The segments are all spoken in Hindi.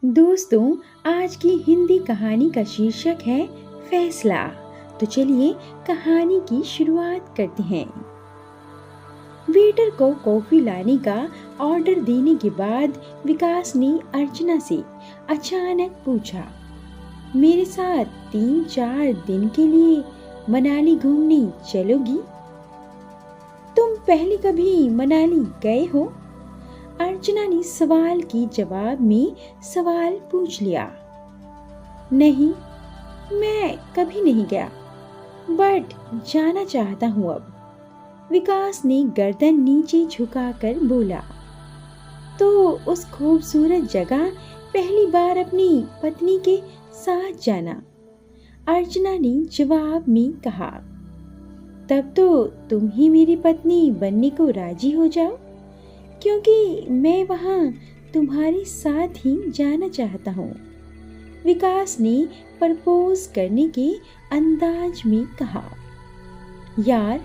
दोस्तों, आज की हिंदी कहानी का शीर्षक है फैसला। तो चलिए कहानी की शुरुआत करते हैं। वेटर को कॉफी लाने का ऑर्डर देने के बाद विकास ने अर्चना से अचानक पूछा, मेरे साथ 3-4 दिन के लिए मनाली घूमने चलोगी? तुम पहले कभी मनाली गए हो? अर्चना ने सवाल के जवाब में सवाल पूछ लिया। नहीं, मैं कभी नहीं गया, बट जाना चाहता हूँ अब। विकास ने गर्दन नीचे झुकाकर बोला। तो उस खूबसूरत जगह पहली बार अपनी पत्नी के साथ जाना? अर्चना ने जवाब में कहा। तब तो तुम ही मेरी पत्नी बनने को राजी हो जाओ, क्योंकि मैं वहाँ तुम्हारे साथ ही जाना चाहता हूँ। विकास ने प्रपोज करने के अंदाज में कहा। यार,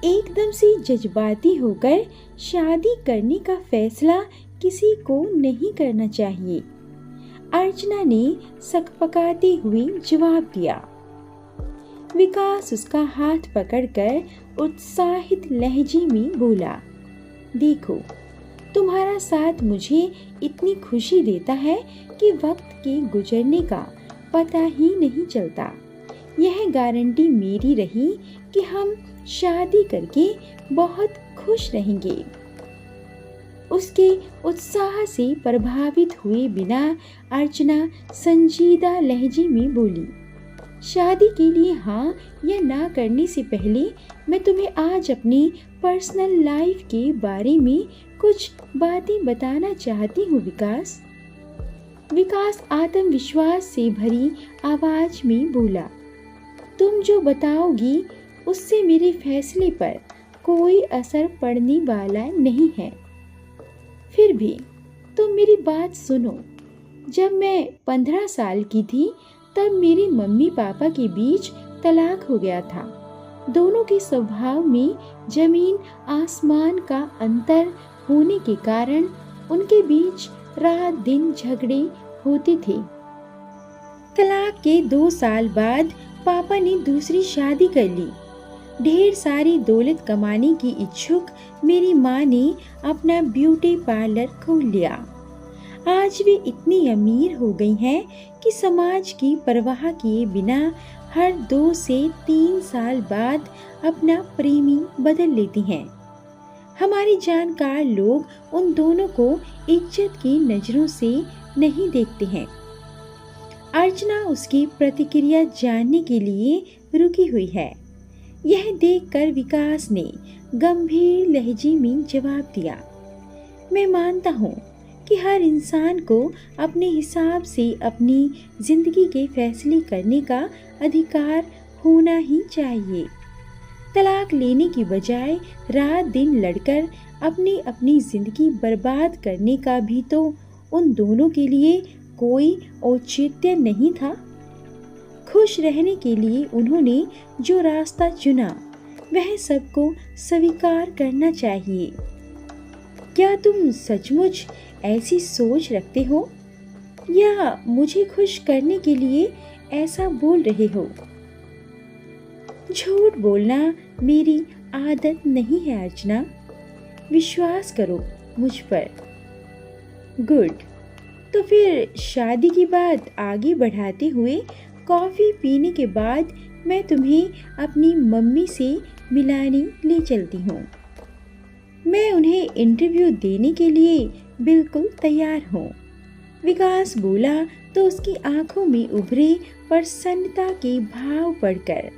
एकदम से जज्बाती होकर शादी करने का फैसला किसी को नहीं करना चाहिए, अर्चना ने सकपकाते हुए जवाब दिया। विकास उसका हाथ पकड़कर उत्साहित लहजे में बोला, देखो, तुम्हारा साथ मुझे इतनी खुशी देता है कि वक्त के गुजरने का पता ही नहीं चलता। यह गारंटी मेरी रही कि हम शादी करके बहुत खुश रहेंगे। उसके उत्साह से प्रभावित हुए बिना अर्चना संजीदा लहजे में बोली, शादी के लिए हाँ या ना करने से पहले मैं तुम्हें आज अपनी पर्सनल लाइफ के बारे में कुछ बातें बताना चाहती हूँ विकास। विकास आत्मविश्वास से भरी आवाज में बोला, तुम जो बताओगी उससे मेरे फैसले पर कोई असर पड़ने वाला नहीं है। फिर भी तुम मेरी बात सुनो। जब मैं 15 साल की थी तब मेरे मम्मी पापा के बीच तलाक हो गया था। दोनों के स्वभाव में जमीन आसमान का अंतर होने के कारण उनके बीच रात दिन झगड़े होते थे। तलाक के 2 साल बाद पापा ने दूसरी शादी कर ली। ढेर सारी दौलत कमाने की इच्छुक मेरी माँ ने अपना ब्यूटी पार्लर खोल लिया। आज वे इतनी अमीर हो गई हैं कि समाज की परवाह किए बिना हर 2 से 3 साल बाद अपना प्रेमी बदल लेती हैं। हमारे जानकार लोग उन दोनों को इज्जत की नजरों से नहीं देखते हैं। अर्चना उसकी प्रतिक्रिया जानने के लिए रुकी हुई है। यह देखकर विकास ने गंभीर लहजे में जवाब दिया, मैं मानता हूँ कि हर इंसान को अपने हिसाब से अपनी जिंदगी के फैसले करने का अधिकार होना ही चाहिए। तलाक लेने की बजाय रात दिन लड़कर अपनी अपनी जिंदगी बर्बाद करने का भी तो उन दोनों के लिए कोई औचित्य नहीं था। खुश रहने के लिए उन्होंने जो रास्ता चुना वह सबको स्वीकार करना चाहिए। क्या तुम सचमुच ऐसी सोच रखते हो या मुझे खुश करने के लिए ऐसा बोल रहे हो? झूठ बोलना मेरी आदत नहीं है अर्चना, विश्वास करो मुझ पर। गुड, तो फिर शादी की बात आगे बढ़ाते हुए कॉफ़ी पीने के बाद मैं तुम्हें अपनी मम्मी से मिलाने ले चलती हूँ। मैं उन्हें इंटरव्यू देने के लिए बिल्कुल तैयार हूँ। विकास बोला तो उसकी आंखों में उभरे प्रसन्नता के भाव पढ़कर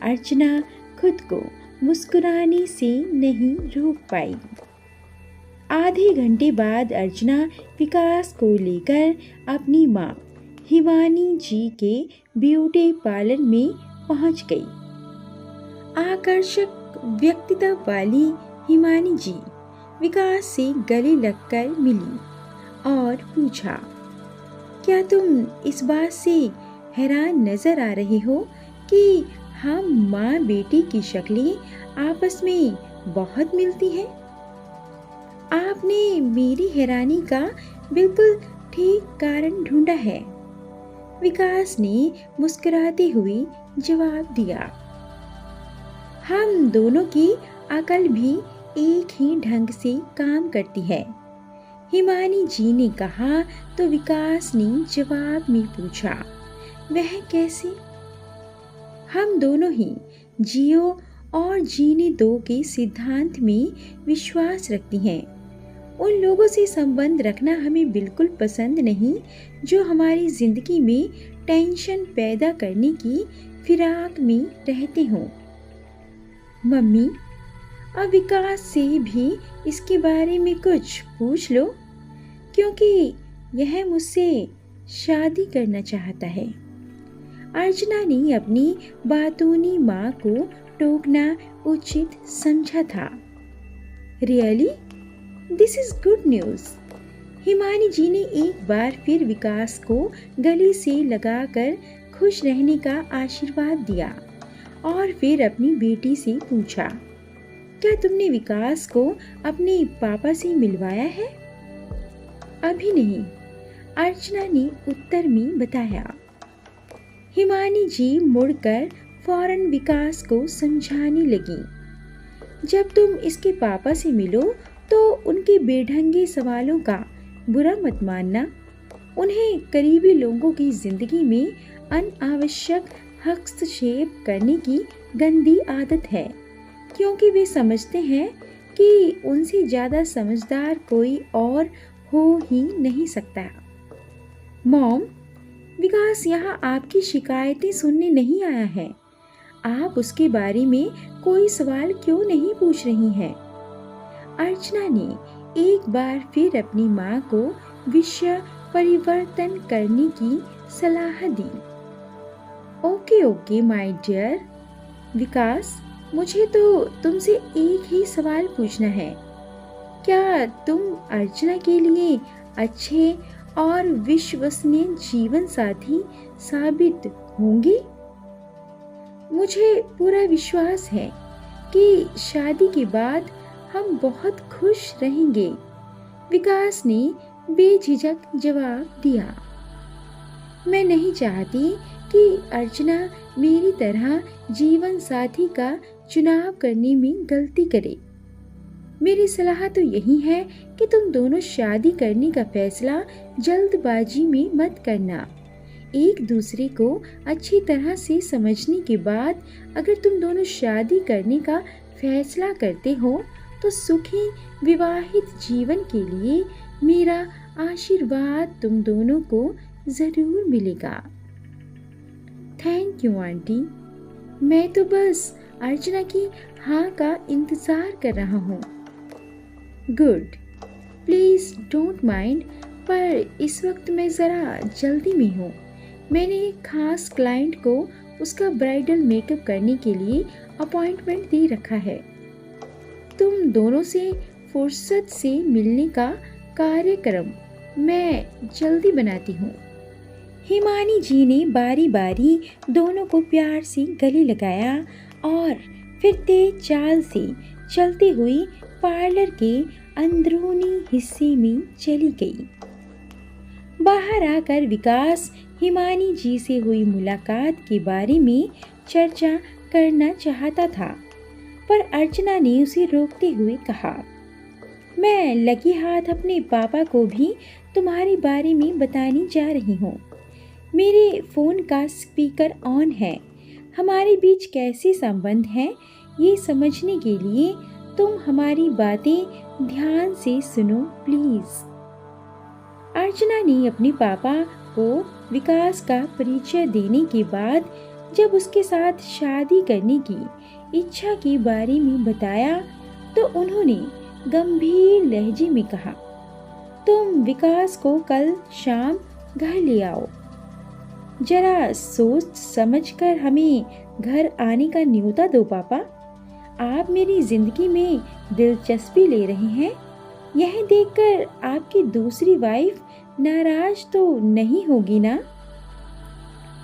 अर्चना खुद को मुस्कुराने से नहीं रोक पाई। आधे घंटे बाद अर्चना विकास को लेकर अपनी माँ हिमानी जी के ब्यूटी पार्लर में पहुँच गई। आकर्षक व्यक्तित्व वाली हिमानी जी विकास से गले लगकर मिली और पूछा, क्या तुम इस बात से हैरान नजर आ रहे हो कि हम माँ बेटी की शक्लें आपस में बहुत मिलती हैं? आपने मेरी हैरानी का बिल्कुल ठीक कारण ढूंढा है, विकास ने मुस्कुराते हुए जवाब दिया। हम दोनों की अकल भी एक ही ढंग से काम करती है, हिमानी जी ने कहा तो विकास ने जवाब में पूछा, वह कैसे? हम दोनों ही जियो और जीने दो के सिद्धांत में विश्वास रखती हैं। उन लोगों से संबंध रखना हमें बिल्कुल पसंद नहीं जो हमारी जिंदगी में टेंशन पैदा करने की फिराक में रहते हों। मम्मी, अब विकास से भी इसके बारे में कुछ पूछ लो, क्योंकि यह मुझसे शादी करना चाहता है। अर्चना ने अपनी बातूनी माँ को टोकना उचित समझा था। Really? This is good news. Himani ji ने एक बार फिर विकास को गले से लगाकर खुश रहने का आशीर्वाद दिया और फिर अपनी बेटी से पूछा, क्या तुमने विकास को अपने पापा से मिलवाया है? अभी नहीं, अर्चना ने उत्तर में बताया। हिमानी जी मुड़कर फौरन विकास को समझाने लगी, जब तुम इसके पापा से मिलो तो उनके बेढंगे सवालों का बुरा मत मानना। उन्हें करीबी लोगों की जिंदगी में अनावश्यक हस्तक्षेप करने की गंदी आदत है, क्योंकि वे समझते हैं कि उनसे ज़्यादा समझदार कोई और हो ही नहीं सकता। मॉम, विकास यहाँ आपकी शिकायतें सुनने नहीं आया है। आप उसके बारे में कोई सवाल क्यों नहीं पूछ रही हैं? अर्चना ने एक बार फिर अपनी माँ को विषय परिवर्तन करने की सलाह दी। Okay okay my dear. Vikas, मुझे तो तुमसे एक ही सवाल पूछना है। क्या तुम अर्चना के लिए अच्छे और विश्वसनीय जीवन साथी साबित होंगे? मुझे पूरा विश्वास है कि शादी के बाद हम बहुत खुश रहेंगे, विकास ने बेझिझक जवाब दिया। मैं नहीं चाहती कि अर्चना मेरी तरह जीवन साथी का चुनाव करने में गलती करे। मेरी सलाह तो यही है कि तुम दोनों शादी करने का फैसला जल्दबाजी में मत करना। एक दूसरे को अच्छी तरह से समझने के बाद अगर तुम दोनों शादी करने का फैसला करते हो तो सुखी विवाहित जीवन के लिए मेरा आशीर्वाद तुम दोनों को जरूर मिलेगा। Thank you aunty. मैं तो बस अर्चना की हाँ का इंतजार कर रहा हूँ। गुड, प्लीज डोंट माइंड, पर इस वक्त मैं ज़रा जल्दी में हूँ। मैंने एक खास क्लाइंट को उसका ब्राइडल मेकअप करने के लिए अपॉइंटमेंट दे रखा है। तुम दोनों से फुर्सत से मिलने का कार्यक्रम मैं जल्दी बनाती हूँ। हिमानी जी ने बारी बारी दोनों को प्यार से गले लगाया और फिर तेज चाल से चलती हुई पार्लर के अंदरूनी हिस्से में चली गई। बाहर आकर विकास हिमानी जी से हुई मुलाकात के बारे में चर्चा करना चाहता था, पर अर्चना ने उसे रोकते हुए कहा, मैं लगी हाथ अपने पापा को भी तुम्हारे बारे में बताने जा रही हूँ। मेरे फ़ोन का स्पीकर ऑन है। हमारे बीच कैसे संबंध हैं ये समझने के लिए तुम हमारी बातें ध्यान से सुनो प्लीज़। अर्चना ने अपने पापा को विकास का परिचय देने के बाद जब उसके साथ शादी करने की इच्छा के बारे में बताया तो उन्होंने गंभीर लहजे में कहा, तुम विकास को कल शाम घर ले आओ। जरा सोच समझकर हमें घर आने का न्योता दो पापा। आप मेरी जिंदगी में दिलचस्पी ले रहे हैं। यह देखकर आपकी दूसरी वाइफ नाराज तो नहीं होगी ना?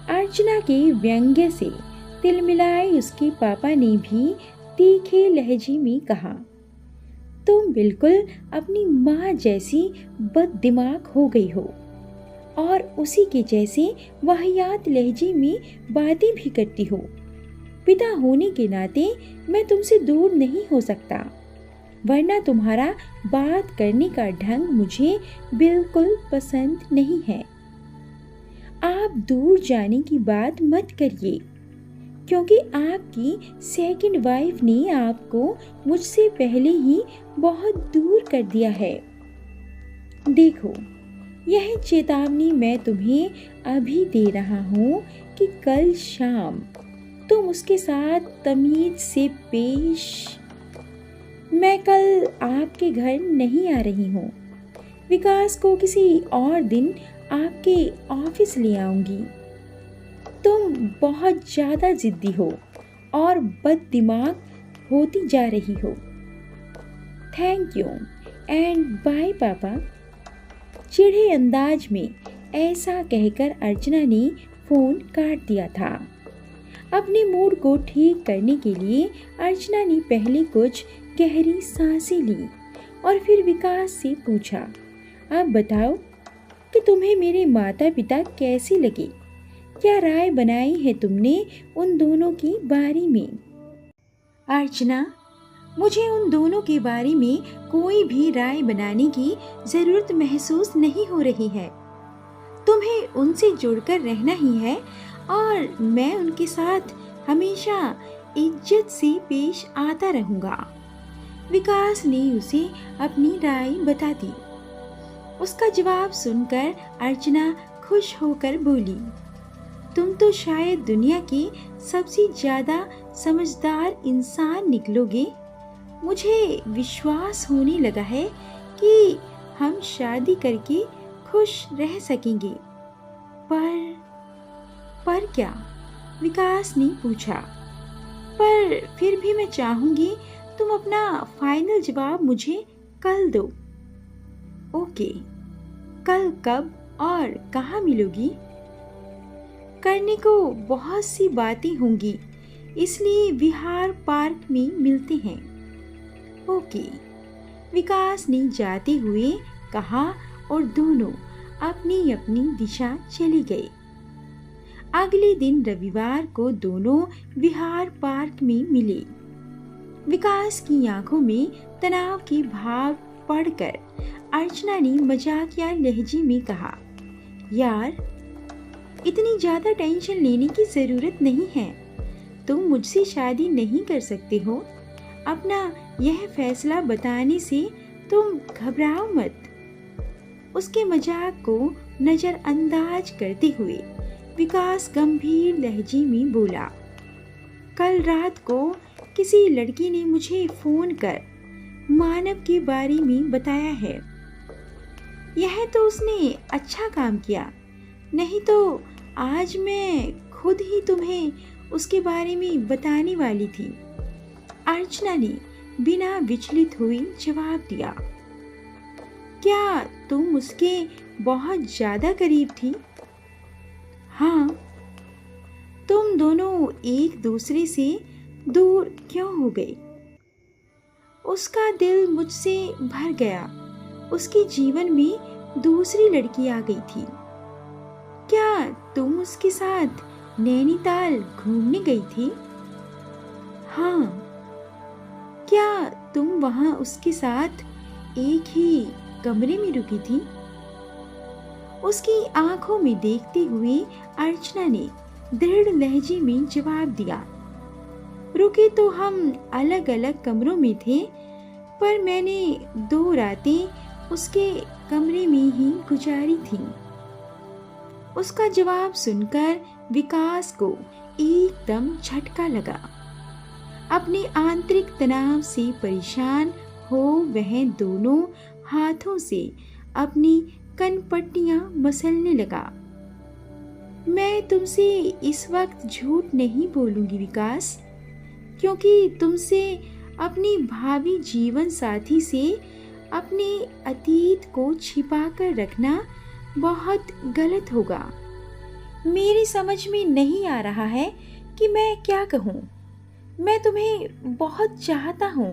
अर्चना के व्यंग्य से तिलमिलाए उसके पापा ने भी तीखे लहजे में कहा, तुम बिल्कुल अपनी माँ जैसी बददिमाग हो गई हो। और उसी के जैसे वाहियात लहजे में बातें भी करती हो। पिता होने के नाते मैं तुमसे दूर नहीं हो सकता, वरना तुम्हारा बात करने का ढंग मुझे बिल्कुल पसंद नहीं है। आप दूर जाने की बात मत करिए, क्योंकि आपकी सेकंड वाइफ ने आपको मुझसे पहले ही बहुत दूर कर दिया है। देखो, यह चेतावनी मैं तुम्हें अभी दे रहा हूँ कि कल शाम तुम उसके साथ तमीज से पेश। मैं कल आपके घर नहीं आ रही हूँ। विकास को किसी और दिन आपके ऑफिस ले आऊंगी। तुम बहुत ज़्यादा जिद्दी हो और बददिमाग होती जा रही हो। थैंक यू एंड बाय पापा। चिढ़े अंदाज में ऐसा कहकर अर्चना ने फ़ोन काट दिया था। अपने मूड को ठीक करने के लिए अर्चना ने पहले कुछ गहरी सांसें ली और फिर विकास से पूछा, अब बताओ कि तुम्हें मेरे माता पिता कैसे लगे? क्या राय बनाई है तुमने उन दोनों की बारे में? अर्चना, मुझे उन दोनों के बारे में कोई भी राय बनाने की ज़रूरत महसूस नहीं हो रही है। तुम्हें उनसे जुड़कर रहना ही है और मैं उनके साथ हमेशा इज्जत से पेश आता रहूँगा। विकास ने उसे अपनी राय बता दी। उसका जवाब सुनकर अर्चना खुश होकर बोली, तुम तो शायद दुनिया के सबसे ज़्यादा समझदार इंसान निकलोगे। मुझे विश्वास होने लगा है कि हम शादी करके खुश रह सकेंगे। पर क्या? विकास ने पूछा। पर फिर भी मैं चाहूंगी तुम अपना फाइनल जवाब मुझे कल दो। ओके, कल कब और कहाँ मिलोगी? करने को बहुत सी बातें होंगी, इसलिए विहार पार्क में मिलते हैं। ओके, विकास ने जाते हुए कहा और दोनों अपनी अपनी दिशा चले गए। अगले दिन रविवार को दोनों विहार पार्क में मिले। विकास की आंखों में तनाव की भाव पढ़कर अर्चना ने मजाकिया लहजे में कहा, यार, इतनी ज़्यादा टेंशन लेने की ज़रूरत नहीं है। तुम मुझसे शादी नहीं कर सकते हो। अपना यह फैसला बताने से तुम घबराओ मत। उसके मजाक को नज़रअंदाज करते हुए विकास गंभीर लहजे में बोला, कल रात को किसी लड़की ने मुझे फ़ोन कर मानव के बारे में बताया है। यह तो उसने अच्छा काम किया, नहीं तो आज मैं खुद ही तुम्हें उसके बारे में बताने वाली थी। अर्चना ने बिना विचलित हुए जवाब दिया, क्या तुम उसके बहुत ज़्यादा करीब थी? हाँ। तुम दोनों एक दूसरे से दूर क्यों हो गए? उसका दिल मुझसे भर गया। उसके जीवन में दूसरी लड़की आ गई थी। क्या तुम उसके साथ नैनीताल घूमने गई थी? हाँ। क्या तुम वहाँ उसके साथ एक ही कमरे में रुकी थी? उसकी आंखों में देखते हुए अर्चना ने दृढ़ लहजे में जवाब दिया, रुके तो हम अलग अलग कमरों में थे, पर मैंने 2 रातें उसके कमरे में ही गुजारी थी। उसका जवाब सुनकर विकास को एकदम झटका लगा। अपने आंतरिक तनाव से परेशान हो वह दोनों हाथों से अपनी कनपट्टियां मसलने लगा। मैं तुमसे इस वक्त झूठ नहीं बोलूंगी विकास, क्योंकि तुमसे अपनी भावी जीवन साथी से अपने अतीत को छिपा कर रखना बहुत गलत होगा। मेरी समझ में नहीं आ रहा है कि मैं क्या कहूँ। मैं तुम्हें बहुत चाहता हूँ,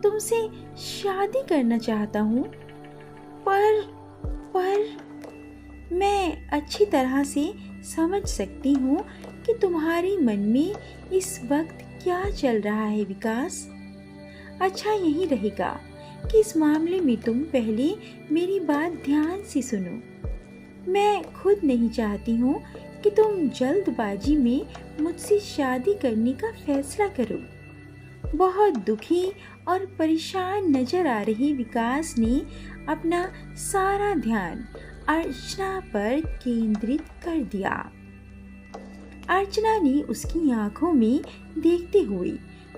तुमसे शादी करना चाहता हूँ, पर मैं अच्छी तरह से समझ सकती हूँ कि तुम्हारे मन में इस वक्त क्या चल रहा है विकास। अच्छा यही रहेगा कि इस मामले में तुम पहले मेरी बात ध्यान से सुनो। मैं खुद नहीं चाहती हूँ कि तुम जल्दबाजी में मुझसे शादी करने का फैसला करो। बहुत दुखी और परेशान नजर आ रही विकास ने अपना सारा ध्यान अर्चना पर केंद्रित कर दिया। अर्चना ने उसकी आंखों में देखते हुए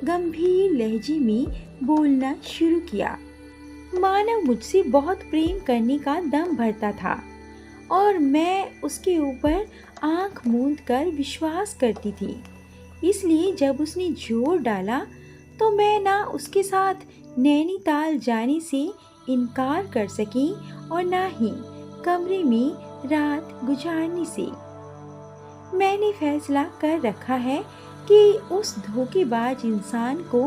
गंभीर लहजे में बोलना शुरू किया। मानो मुझसे बहुत प्रेम करने का दम भरता था और मैं उसके ऊपर आंख मूंद कर विश्वास करती थी। इसलिए जब उसने जोर डाला तो मैं ना उसके साथ नैनीताल जाने से इनकार कर सकी और ना ही कमरे में रात गुजारने से। मैंने फैसला कर रखा है कि उस धोखेबाज इंसान को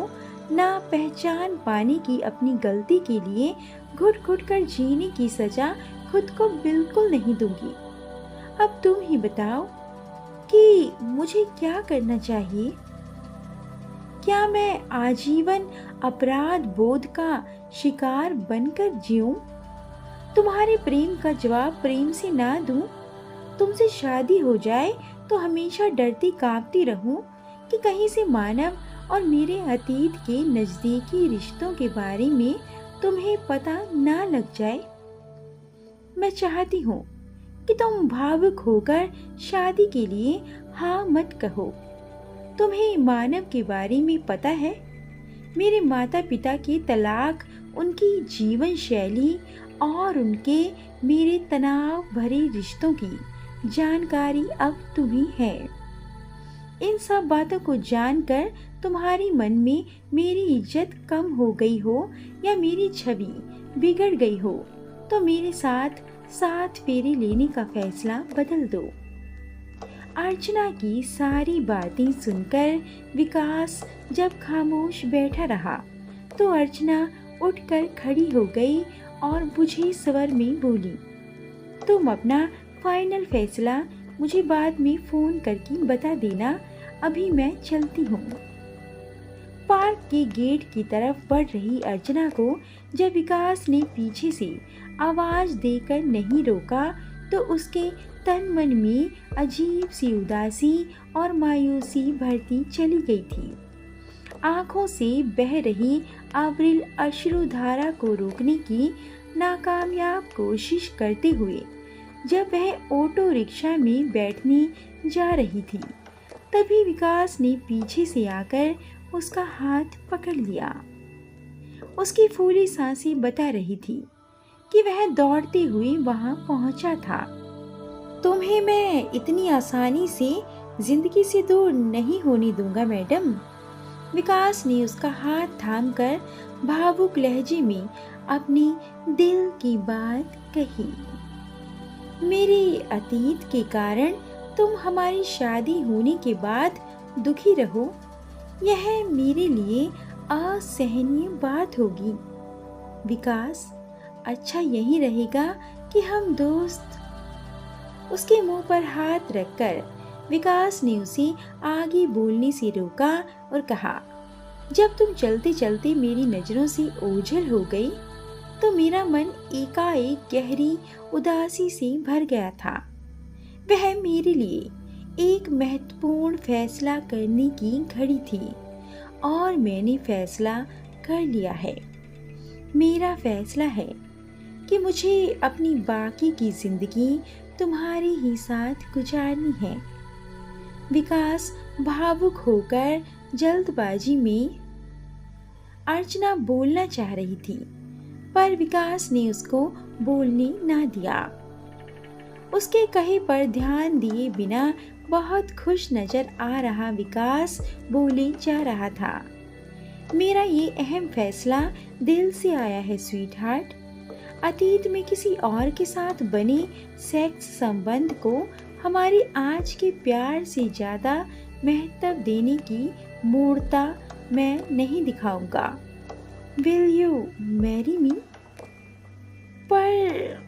ना पहचान पाने की अपनी गलती के लिए घुट घुट कर जीने की सजा खुद को बिल्कुल नहीं दूंगी। अब तुम ही बताओ कि मुझे क्या करना चाहिए। क्या मैं आजीवन अपराध बोध का शिकार बनकर जीऊं? तुम्हारे प्रेम का जवाब प्रेम से ना दूं? तुमसे शादी हो जाए तो हमेशा डरती कांपती रहूं कि कहीं से मानव और मेरे अतीत के नजदीकी रिश्तों के बारे में तुम्हें पता ना लग जाए। मैं चाहती हूँ कि तुम भावुक होकर शादी के लिए हाँ मत कहो। तुम्हें मानव के बारे में पता है, मेरे माता पिता के तलाक, उनकी जीवन शैली और उनके मेरे तनाव भरे रिश्तों की जानकारी अब तुम्हें है। इन सब बातों को जानकर तुम्हारे मन में मेरी इज्जत कम हो गई हो या मेरी छवि बिगड़ गई हो तो मेरे साथ 7 फेरे लेने का फैसला बदल दो। अर्चना की सारी बातें सुनकर विकास जब खामोश बैठा रहा तो अर्चना उठकर खड़ी हो गई और बुझे स्वर में बोली, तुम अपना फाइनल फैसला मुझे बाद में फोन करके बता देना, अभी मैं चलती हूँ। पार्क के गेट की तरफ बढ़ रही अर्चना को जब विकास ने पीछे से आवाज देकर नहीं रोका तो उसके तन मन में अजीब सी उदासी और मायूसी भरती चली गई थी। आंखों से बह रही अविरल अश्रुधारा को रोकने की नाकामयाब कोशिश करते हुए जब वह ऑटो रिक्शा में बैठने जा रही थी तभी विकास ने पीछे से आकर उसका हाथ पकड़ लिया। उसकी फूली सांसें बता रही थी कि वह दौड़ते हुए वहां पहुंचा था। तुम्हें मैं इतनी आसानी से जिंदगी से दूर नहीं होने दूंगा मैडम। विकास ने उसका हाथ थामकर भावुक लहजे में अपनी दिल की बात कही। मेरे अतीत के कारण तुम हमारी शादी होने के बाद दुखी रहो, यह मेरे लिए असहनीय बात होगी। विकास, अच्छा यही रहेगा कि हम दोस्त। उसके मुंह पर हाथ रखकर विकास ने उसे आगे बोलने से रोका और कहा, जब तुम चलते चलते मेरी नजरों से ओझल हो गई तो मेरा मन एकाएक गहरी उदासी से भर गया था। वह मेरे लिए एक महत्वपूर्ण फैसला करने की घड़ी थी और मैंने फैसला कर लिया है। मेरा फैसला है कि मुझे अपनी बाकी की जिंदगी तुम्हारे ही साथ गुजारनी है। विकास भावुक होकर जल्दबाजी में अर्चना बोलना चाह रही थी पर विकास ने उसको बोलने ना दिया। उसके कहे पर ध्यान दिए बिना बहुत खुश नजर आ रहा विकास बोले जा रहा था, मेरा ये अहम फैसला दिल से आया है स्वीट हार्ट। अतीत में किसी और के साथ बने सेक्स संबंध को हमारे आज के प्यार से ज्यादा महत्व देने की मूर्खता मैं नहीं दिखाऊंगा। Will you marry me? पर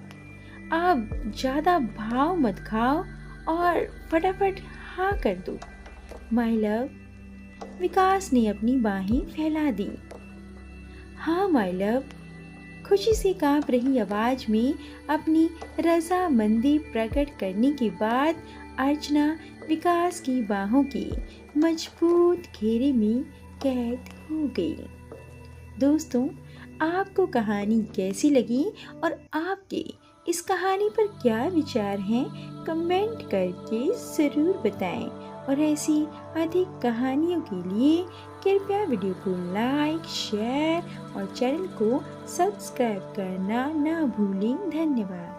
अब ज़्यादा भाव मत खाओ और फटाफट हाँ कर दो। माय लव, विकास ने अपनी बाहें फैला दी। हाँ माय लव, खुशी से कांप रही आवाज में अपनी रजामंदी प्रकट करने के बाद अर्चना विकास की बाहों के मजबूत घेरे में कैद हो गई। दोस्तों, आपको कहानी कैसी लगी और आपके इस कहानी पर क्या विचार हैं, कमेंट करके ज़रूर बताएं। और ऐसी अधिक कहानियों के लिए कृपया वीडियो को लाइक, शेयर और चैनल को सब्सक्राइब करना ना भूलें। धन्यवाद।